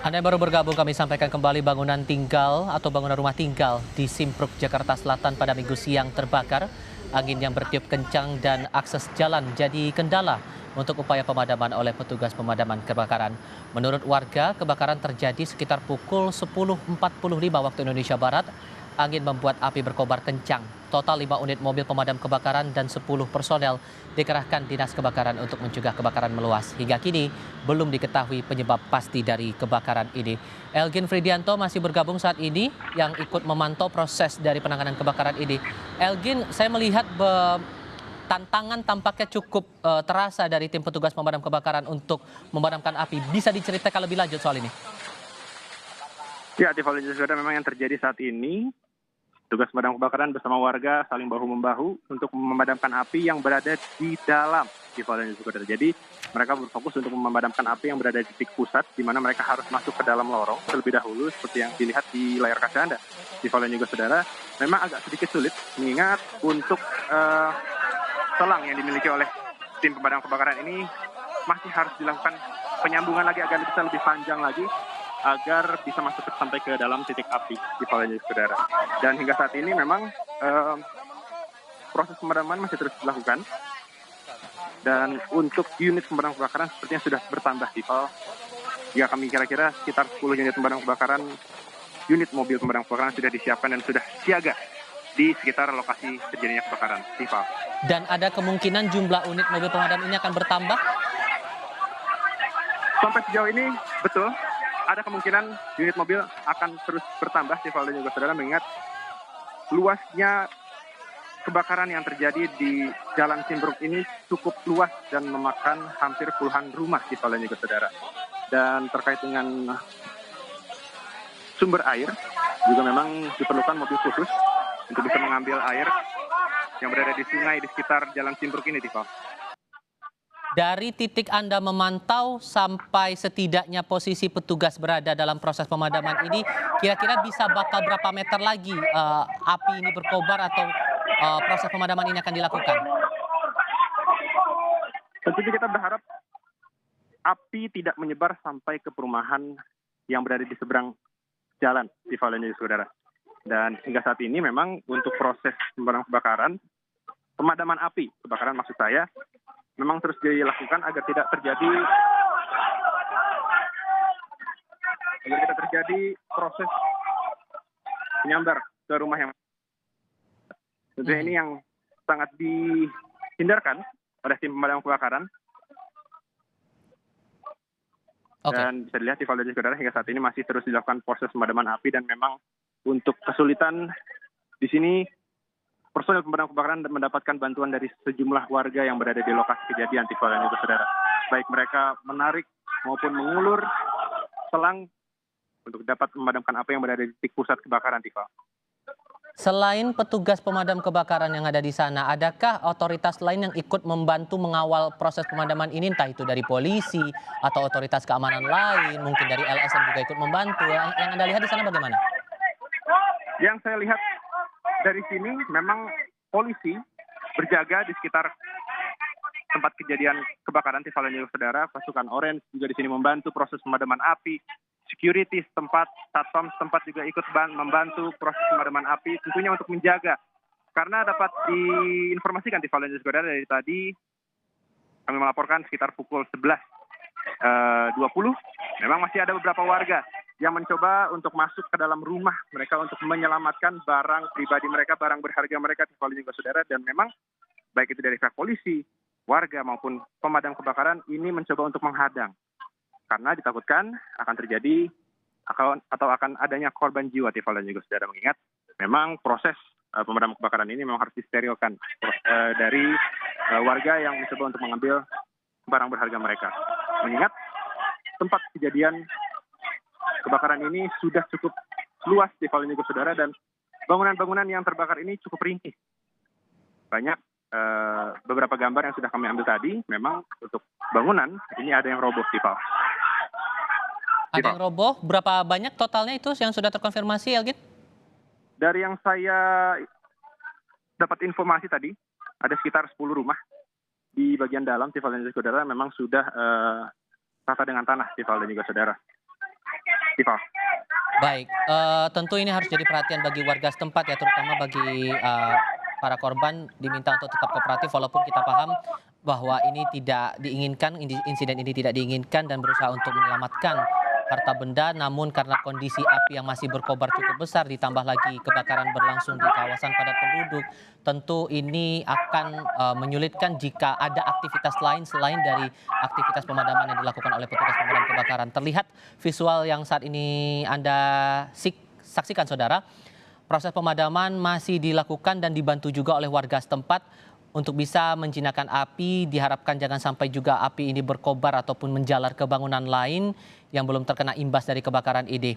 Anda yang baru bergabung, kami sampaikan kembali bangunan tinggal atau bangunan rumah tinggal di Simpruk, Jakarta Selatan pada Minggu siang terbakar. Angin yang bertiup kencang dan akses jalan jadi kendala untuk upaya pemadaman oleh petugas pemadaman kebakaran. Menurut warga, kebakaran terjadi sekitar pukul 10.45 waktu Indonesia Barat. Angin membuat api berkobar kencang. Total 5 unit mobil pemadam kebakaran dan 10 personel dikerahkan Dinas Kebakaran untuk mencegah kebakaran meluas. Hingga kini belum diketahui penyebab pasti dari kebakaran ini. Elgin Fridianto masih bergabung saat ini yang ikut memantau proses dari penanganan kebakaran ini. Elgin, saya melihat tantangan tampaknya cukup terasa dari tim petugas pemadam kebakaran untuk memadamkan api. Bisa diceritakan lebih lanjut soal ini? Ya, Tiffany juga memang yang terjadi saat ini, tugas pemadam kebakaran bersama warga saling bahu-membahu untuk memadamkan api yang berada di dalam Tiffany juga. Jadi mereka berfokus untuk memadamkan api yang berada di titik pusat, di mana mereka harus masuk ke dalam lorong terlebih dahulu, seperti yang dilihat di layar kaca Anda. Tiffany juga saudara, memang agak sedikit sulit, mengingat untuk selang yang dimiliki oleh tim pemadam kebakaran ini masih harus dilakukan penyambungan lagi agar bisa lebih panjang lagi, agar bisa masuk sampai ke dalam titik api di Palembang, saudara. Dan hingga saat ini memang proses pemadaman masih terus dilakukan. Dan untuk unit pemadam kebakaran sepertinya sudah bertambah di Pal. Jika kami kira-kira sekitar 10 unit pemadam kebakaran, unit mobil pemadam kebakaran sudah disiapkan dan sudah siaga di sekitar lokasi terjadinya kebakaran di Pal. Dan ada kemungkinan jumlah unit mobil pemadam ini akan bertambah? Sampai sejauh ini betul, ada kemungkinan unit mobil akan terus bertambah, Tiffal dan juga saudara, mengingat luasnya kebakaran yang terjadi di Jalan Simpruk ini cukup luas dan memakan hampir puluhan rumah, Tiffal dan juga saudara. Dan terkait dengan sumber air, juga memang diperlukan mobil khusus untuk bisa mengambil air yang berada di sungai di sekitar Jalan Simpruk ini, Tiffal. Dari titik Anda memantau sampai setidaknya posisi petugas berada dalam proses pemadaman ini, kira-kira bisa bakal berapa meter lagi api ini berkobar atau proses pemadaman ini akan dilakukan? Tentunya kita berharap api tidak menyebar sampai ke perumahan yang berada di seberang jalan di Valencia, saudara. Dan hingga saat ini memang untuk proses pemadaman api, kebakaran maksud saya, memang terus dilakukan agar tidak terjadi proses menyambar ke rumah yang tentunya ini yang sangat dihindarkan oleh tim pemadam kebakaran. Dan bisa dilihat di Valencia, saudara, hingga saat ini masih terus dilakukan proses pemadaman api dan memang untuk kesulitan di sini personel pemadam kebakaran mendapatkan bantuan dari sejumlah warga yang berada di lokasi kejadian, Tiffal dan juga saudara. Baik mereka menarik maupun mengulur selang untuk dapat memadamkan api yang berada di titik pusat kebakaran, Tiffal. Selain petugas pemadam kebakaran yang ada di sana, adakah otoritas lain yang ikut membantu mengawal proses pemadaman ini, entah itu dari polisi atau otoritas keamanan lain, mungkin dari LSM juga ikut membantu. Yang Anda lihat di sana bagaimana? Yang saya lihat dari sini memang polisi berjaga di sekitar tempat kejadian kebakaran, Tiffal dan saudara. Pasukan Orange juga di sini membantu proses pemadaman api. Security setempat, satpam setempat juga ikut membantu proses pemadaman api, tentunya untuk menjaga. Karena dapat diinformasikan, Tiffal dan saudara, dari tadi kami melaporkan sekitar pukul 11.20, memang masih ada beberapa warga yang mencoba untuk masuk ke dalam rumah mereka untuk menyelamatkan barang pribadi mereka, barang berharga mereka, Tiffal dan saudara. Dan memang baik itu dari pihak polisi, warga maupun pemadam kebakaran ini mencoba untuk menghadang. Karena ditakutkan akan terjadi atau akan adanya korban jiwa, Tiffal dan juga saudara, mengingat memang proses pemadam kebakaran ini memang harus disterilkan dari warga yang mencoba untuk mengambil barang berharga mereka. Mengingat tempat kejadian kebakaran ini sudah cukup luas, Tiffal dan juga saudara, dan bangunan-bangunan yang terbakar ini cukup ringkih. Banyak beberapa gambar yang sudah kami ambil tadi, memang untuk bangunan ini ada yang roboh, Tiffal. Ada yang roboh, berapa banyak totalnya itu yang sudah terkonfirmasi, Elgin? Dari yang saya dapat informasi tadi, ada sekitar 10 rumah di bagian dalam, Tiffal dan saudara, memang sudah rata dengan tanah, Tiffal dan juga saudara. Tifa. Baik, tentu ini harus jadi perhatian bagi warga setempat ya, terutama bagi para korban diminta untuk tetap kooperatif walaupun kita paham bahwa ini tidak diinginkan, insiden ini tidak diinginkan dan berusaha untuk menyelamatkan harta benda, namun karena kondisi api yang masih berkobar cukup besar ditambah lagi kebakaran berlangsung di kawasan padat penduduk, tentu ini akan menyulitkan jika ada aktivitas lain selain dari aktivitas pemadaman yang dilakukan oleh petugas pemadam kebakaran. Terlihat visual yang saat ini Anda saksikan, saudara, proses pemadaman masih dilakukan dan dibantu juga oleh warga setempat untuk bisa menjinakkan api. Diharapkan jangan sampai juga api ini berkobar ataupun menjalar ke bangunan lain yang belum terkena imbas dari kebakaran ini.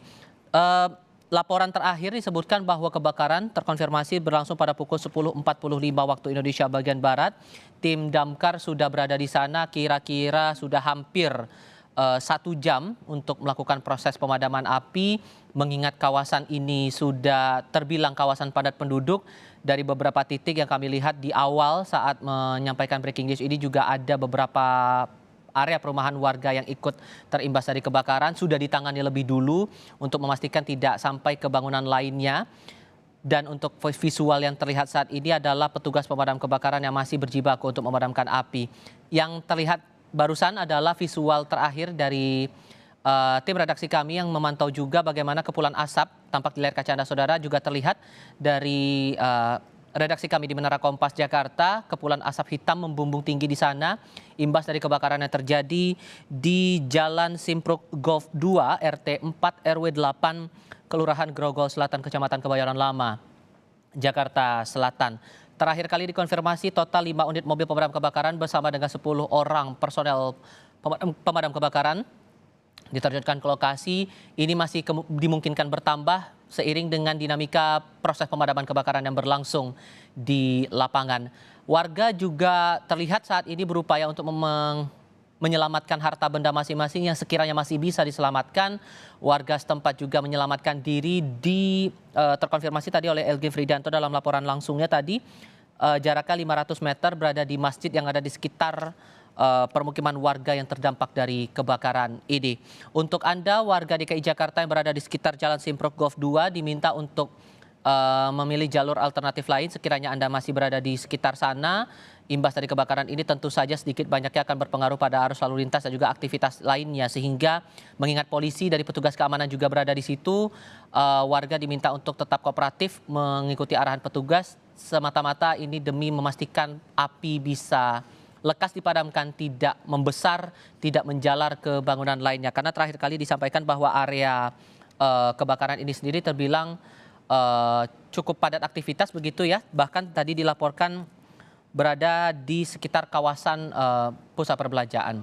Laporan terakhir disebutkan bahwa kebakaran terkonfirmasi berlangsung pada pukul 10.45 waktu Indonesia bagian Barat. Tim damkar sudah berada di sana kira-kira sudah hampir 1 jam untuk melakukan proses pemadaman api, mengingat kawasan ini sudah terbilang kawasan padat penduduk. Dari beberapa titik yang kami lihat di awal saat menyampaikan breaking news ini juga ada beberapa area perumahan warga yang ikut terimbas dari kebakaran, sudah ditangani lebih dulu untuk memastikan tidak sampai ke bangunan lainnya. Dan untuk visual yang terlihat saat ini adalah petugas pemadam kebakaran yang masih berjibaku untuk memadamkan api. Yang terlihat barusan adalah visual terakhir dari tim redaksi kami yang memantau juga bagaimana kepulan asap tampak di layar kaca Anda, saudara, juga terlihat dari redaksi kami di Menara Kompas Jakarta. Kepulan asap hitam membumbung tinggi di sana, imbas dari kebakaran yang terjadi di Jalan Simpruk Golf 2 RT 4 RW 8 Kelurahan Grogol Selatan, Kecamatan Kebayoran Lama, Jakarta Selatan. Terakhir kali dikonfirmasi total 5 unit mobil pemadam kebakaran bersama dengan 10 orang personel pemadam kebakaran diterjunkan ke lokasi. Ini masih dimungkinkan bertambah seiring dengan dinamika proses pemadaman kebakaran yang berlangsung di lapangan. Warga juga terlihat saat ini berupaya untuk menyelamatkan harta benda masing-masing yang sekiranya masih bisa diselamatkan. Warga setempat juga menyelamatkan diri terkonfirmasi tadi oleh LG Fridanto dalam laporan langsungnya tadi. Jaraknya 500 meter berada di masjid yang ada di sekitar permukiman warga yang terdampak dari kebakaran ini. Untuk Anda warga DKI Jakarta yang berada di sekitar Jalan Simpruk Golf 2 diminta untuk memilih jalur alternatif lain sekiranya Anda masih berada di sekitar sana. Imbas dari kebakaran ini tentu saja sedikit banyaknya akan berpengaruh pada arus lalu lintas dan juga aktivitas lainnya, sehingga mengingat polisi dari petugas keamanan juga berada di situ, warga diminta untuk tetap kooperatif mengikuti arahan petugas, semata-mata ini demi memastikan api bisa lekas dipadamkan, tidak membesar, tidak menjalar ke bangunan lainnya. Karena terakhir kali disampaikan bahwa area kebakaran ini sendiri terbilang cukup padat aktivitas begitu ya. Bahkan tadi dilaporkan berada di sekitar kawasan pusat perbelanjaan.